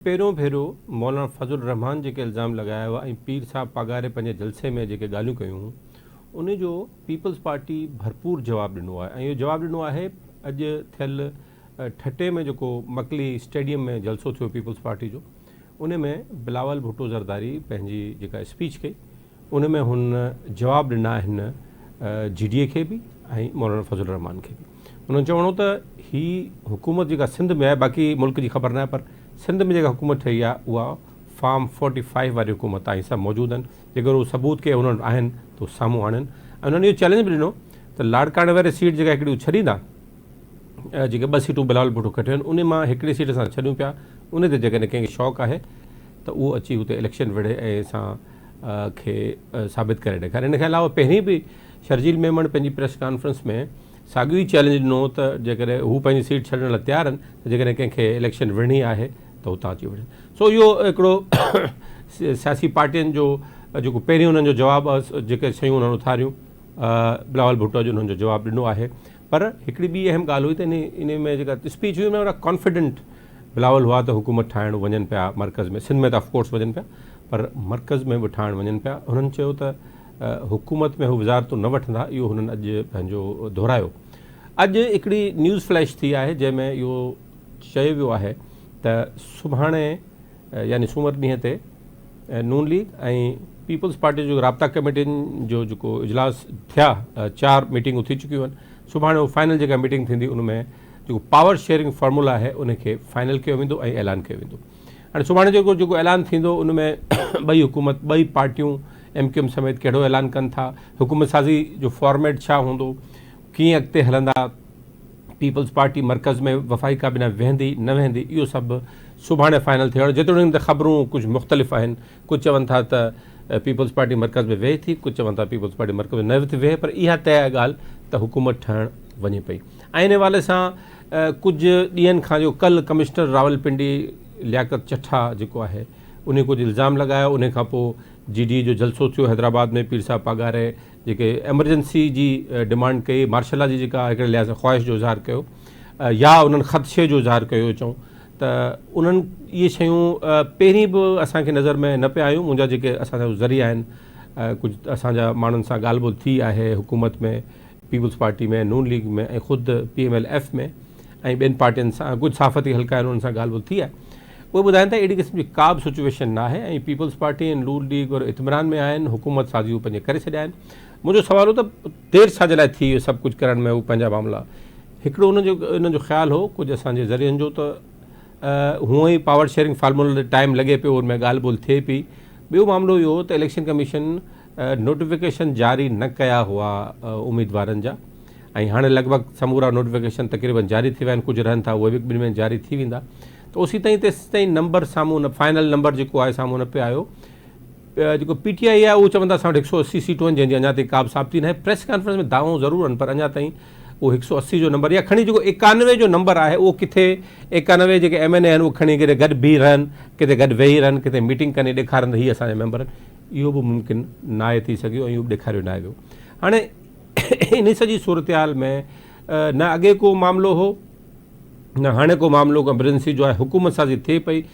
पहिरियों भेरो मौलाना फज़लुर रहमान जेके इल्ज़ाम लगाया हुआ ऐं पीर साहब पगारे पंहिंजे जलसे में जेके ॻाल्हियूं कयूं उन जो पीपल्स पार्टी भरपूर जवाबु ॾिनो आहे ऐं इहो जवाबु ॾिनो आहे अॼु थियल ठटे में जेको मकली स्टेडियम में जलसो थियो पीपल्स पार्टी जो उन में बिलावल भुट्टो ज़रदारी पंहिंजी जेका स्पीच कई उन में हुन जवाबु ॾिना आहिनि GDA खे बि ऐं मौलाना फज़लुर रहमान खे बि। उन्हनि चवणो त ही हुकूमत जेका सिंध में आहे बाक़ी मुल्क जी ख़बर न आहे पर सिंध में जेका हुकूमत ठही आहे उहा फार्म 45 वारी हुकूमत आहे। सभु मौजूदु आहिनि जेकर उहो सबूत के उन्हनि आहिनि त साम्हूं आणनि ऐं उन्हनि इहो चैलेंज बि ॾिनो त लाड़काणे वारी सीट जेका हिकिड़ी छॾींदा जेके 2 सीटूं बिलावल भुट्टो कटियूं आहिनि उन मां हिकिड़ी सीट असां छॾियूं पिया उन ते जेकॾहिं कंहिंखे शौक़ु आहे त उहो अची हुते इलेक्शन विढ़े ऐं असां खे साबित करे ॾेखारे। इन खां अलावा पहिरीं बि शर्जील मेमण पंहिंजी प्रेस कॉन्फ्रेंस में साॻियो ई चैलेंज ॾिनो त जेकॾहिं हू पंहिंजी सीट छॾण लाइ तयारु आहिनि त जेकॾहिं कंहिंखे इलेक्शन विढ़णी आहे त हुतां अची वञनि। सो इहो हिकिड़ो सियासी पार्टियुनि जो जेको पहिरीं हुननि जो जवाबु जेके शयूं उन्हनि उथारियूं बिलावल भुट्टो जो उन्हनि जो जवाबु ॾिनो आहे। पर हिकिड़ी ॿी अहम ॻाल्हि हुई त इन में जेका स्पीच हुई उन में कॉन्फिडेंट बिलावल हुआ त हुकूमत ठाहिणु वञनि पिया मर्कज़ में। सिंध में त ऑफकोर्स वञनि पिया पर मर्कज़ में बि ठाहिणु वञनि पिया। हुननि चयो त हुकूमत में हू वज़ारतूं न वठंदा इहो हुननि अॼु पंहिंजो दोहरायो। अॼु हिकिड़ी न्यूज़ फ्लैश थी आहे जंहिंमें इहो चयो वियो आहे त सुभाणे यानी सूमर ॾींहं ते नून लीग ऐं पीपल्स पार्टी जो राब्ता कमेटियुनि जो जेको इजलास थिया 4 मीटिंगूं थी चुकियूं आहिनि। सुभाणे उहो फाइनल जेका मीटिंग थींदी उन में जेको पावर शेयरिंग फॉर्मूला आहे उनखे फाइनल कयो वेंदो ऐं ऐलान कयो वेंदो। हाणे सुभाणे जेको ऐलान थींदो उन में ॿई हुकूमत 2 पार्टियूं MQM समेत कहिड़ो ऐलान कनि था, हुकूमत साज़ी जो फॉर्मेट छा हूंदो, कीअं अॻिते हलंदा, पीपल्स पार्टी मर्कज़ में वफ़ाई काबीना वेहंदी न वेहंदी इहो सभु सुभाणे फाइनल थियणो। जेतोणीकि त ख़बरूं कुझु मुख़्तलिफ़ आहिनि। कुझु चवनि था त पीपल्स पार्टी मर्कज़ में वेहे थी, कुझु चवनि था पीपल्स पार्टी मर्कज़ में न थी वेहे पर इहा तय ॻाल्हि त हुकूमत ठहणु वञे पई। ऐं इन हवाले सां कुझु ॾींहंनि खां जो कल्ह कमिश्नर रावलपिंडी लियाकत चट्ठा जेको आहे उन कुझु इल्ज़ाम लॻायो। उन खां पोइ GDA जो जलसो थियो हैदराबाद में पीर साहब पगारे जेके एमरजेंसी जी डिमांड कई मार्शल जी जेका हिकिड़े लिहाज़ ख़्वाहिश जो इज़हार कयो या उन्हनि ख़दशे जो इज़हार कयो चऊं त उन्हनि इहे शयूं पहिरीं बि असांखे नज़र में न पिया आयूं। मुंहिंजा जेके असांजा ज़रिया आहिनि कुझु असांजा माण्हुनि सां ॻाल्हि ॿोल थी आहे हुकूमत में पीपल्स पार्टी में नून लीग में ऐं ख़ुदि PMLF में ऐं ॿियनि पार्टियुनि सां कुझु सहाफ़ती हल्का आहिनि उन्हनि सां ॻाल्हि ॿोल थी आहे। उहे ॿुधाइनि था अहिड़ी क़िस्म जी का बि सिचुएशन न आहे ऐं पीपल्स पार्टी ऐं नून लीग और इत्मिनान में आहिनि। हुकूमत साज़ी उहे पंहिंजे करे छॾिया आहिनि। मुंहिंजो सुवाल हो त देरि छाजे लाइ थी इहो सभु कुझु करण में हू पंहिंजा मामला। हिकिड़ो उन्हनि जो ख़्यालु हो कुझु असांजे ज़रियनि जो त हूअं ई पावर शेयरिंग फार्मूले टाइम लॻे पियो उन में ॻाल्हि ॿोल थिए पई। ॿियो मामिलो इहो त इलेक्शन कमीशन नोटिफिकेशन जारी न कया हुआ उम्मीदवारनि जा ऐं हाणे लॻभॻि समूरा नोटिफिकेशन तक़रीबन जारी थी विया आहिनि। कुझु रहनि था उहे बि 2 में जारी थी वेंदा त ओसी ताईं तेसिताईं नंबर साम्हूं न फाइनल नंबर जेको आहे साम्हूं न पियो आयो। जेको PTI आहे उहो चवंदा असां वटि 180 सीटूं आहिनि जंहिंजी अञा ताईं का बि साबिती न आहे। प्रेस कॉन्फ्रेंस में दावो ज़रूरु आहिनि पर अञा ताईं उहो 180 जो नंबर या खणी जेको 91 जो नंबर आहे उहो किथे 91 जेके MNA आहिनि उहे खणी किथे गॾु बीह रहनि, किथे गॾु वेही रहनि, किथे मीटिंग करे ॾेखारनि हीअ असांजा मेंबर आहिनि। इहो बि मुमकिन न आहे थी सघियो ऐं इहो बि ॾेखारियो न आहे वियो। हाणे इन सॼी सूरत हाल में न अॻे को मामिलो हो न हाणे को मामिलो एमरजेंसी जो आहे। हुकूमत साज़ी थिए पई।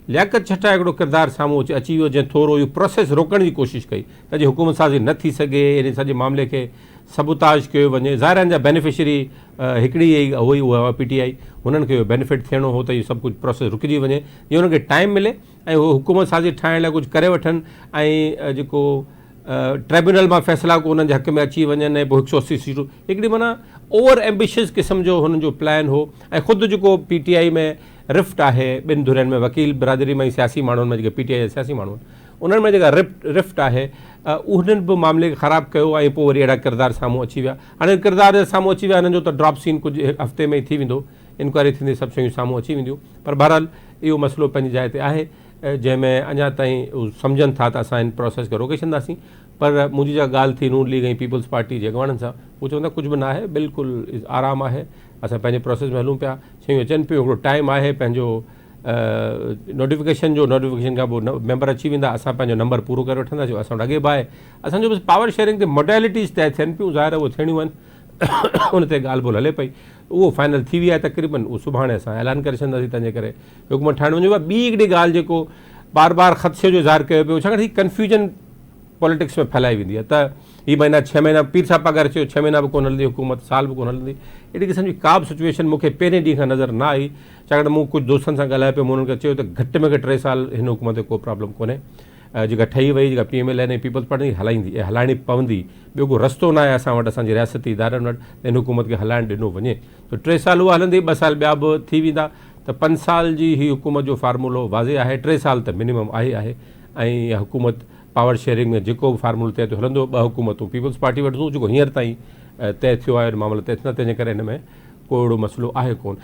लियाकत चट्ठा हिकिड़ो किरदारु साम्हूं अची वियो जंहिं थोरो इहो प्रोसेस रोकण जी कोशिशि कई त जीअं हुकूमत साज़ी न थी सघे इन सॼे मामले खे सबूताज कयो वञे। ज़ाहिर आहिनि जा बेनिफिशरी हिकिड़ी हुई उहा PTI हुननि खे इहो बेनिफिट थियणो हो त इहो सभु कुझु प्रोसेस रुकिजी वञे जीअं हुनखे टाइम मिले ऐं उहो हुकूमत साज़ी ठाहिण लाइ कुझु करे वठनि ऐं जेको ट्रिब्यूनल मां फ़ैसिला को उन्हनि जे हक़ में अची वञनि ऐं पोइ 180 सीटूं हिकिड़ी माना ओवर एम्बिशियस क़िस्म जो हुननि जो प्लान हो। ऐं ख़ुदि जेको PTI में रिफ्ट आहे 2 धुरनि में वकील बिरादरी में सियासी माण्हुनि में जेके PTI जा सियासी माण्हू आहिनि उन्हनि में जेका रिफ्ट आहे उन्हनि बि मामले खे ख़राबु कयो ऐं पोइ वरी अहिड़ा किरदार साम्हूं अची विया। हाणे किरदार साम्हूं अची विया हिननि जो त ड्रॉप सीन कुझु हफ़्ते में ई थी वेंदो। इंक्वायरी थींदी सभु शयूं साम्हूं अची वेंदियूं पर बहरहाल इहो मसइलो पंहिंजी जाइ ते आहे जंहिंमें अञा ताईं उहे सम्झनि था त असां हिन प्रोसेस खे रोके छॾींदासीं। पर मुंहिंजी जा ॻाल्हि थी नून लीग ऐं पीपल्स पार्टी जे अॻवाननि सां उहे चवंदा कुझु बि न आहे बिल्कुलु आराम आहे असां पंहिंजे प्रोसेस में हलूं पिया। शयूं अचनि पियूं हिकिड़ो टाइम आहे पंहिंजो नोटिफिकेशन खां पोइ मेंबर अची वेंदा असां पंहिंजो नंबर पूरो करे वठंदासीं। असां वटि अॻे बि आहे असांजो बसि पावर शेयरिंग ते मोडेलिटीज़ तय थियनि पियूं ज़ाहिर उहे थियणियूं आहिनि उन ते ॻाल्हि ॿोल हले पई, उहो फाइनल थी वई आहे तक़रीबन। उहो सुभाणे असां ऐलान करे छॾींदासीं, तंहिंजे करे हुकूमत ठाहिणो वञिबो आहे। ॿी हिकिड़ी ॻाल्हि जेको बार बार ख़दशे जो इज़हार कयो पियो, छाकाणि हीअ कन्फ्यूजन पॉलिटिक्स में फैलाई वेंदी आहे त हीअ महीना 6 महीना पीर साहब पघार चयो 6 महीना बि कोन हलंदी हुकूमत, साल बि कोन हलंदी। अहिड़ी क़िस्म जी का बि सिचुएशन मूंखे पहिरें ॾींहं खां नज़र न आई, छाकाणि मूं कुझु दोस्तनि सां ॻाल्हाए पियो, मूं हुननि खे चयो त घटि में घटि 3 साल हिन हुकूमत ते को प्रॉब्लम कोन्हे। जेका ठही वई, जेका PML ऐं पीपल्स पार्टी हलाईंदी ऐं हलाइणी पवंदी, ॿियो को रस्तो न आहे असां वटि, असांजे रियासती इदारनि वटि त हिन हुकूमत खे हलाइणु ॾिनो वञे। त 3 साल उहा हलंदी, 2 साल ॿिया बि थी वेंदा, त 5 साल जी ही हुकूमत जो फार्मूलो वाज़े आहे। 3 साल त मिनिमम आहे ऐं इहा हुकूमत पावर शेयरिंग में जेको बि फार्मूलो तइ थियो हलंदो। 2 हुकूमतूं पीपल्स पार्टी वटि जेको हींअर ताईं तइ थियो आहे मामलो तइ थियो, तंहिंजे करे हिन में को अहिड़ो मसइलो आहे कोन।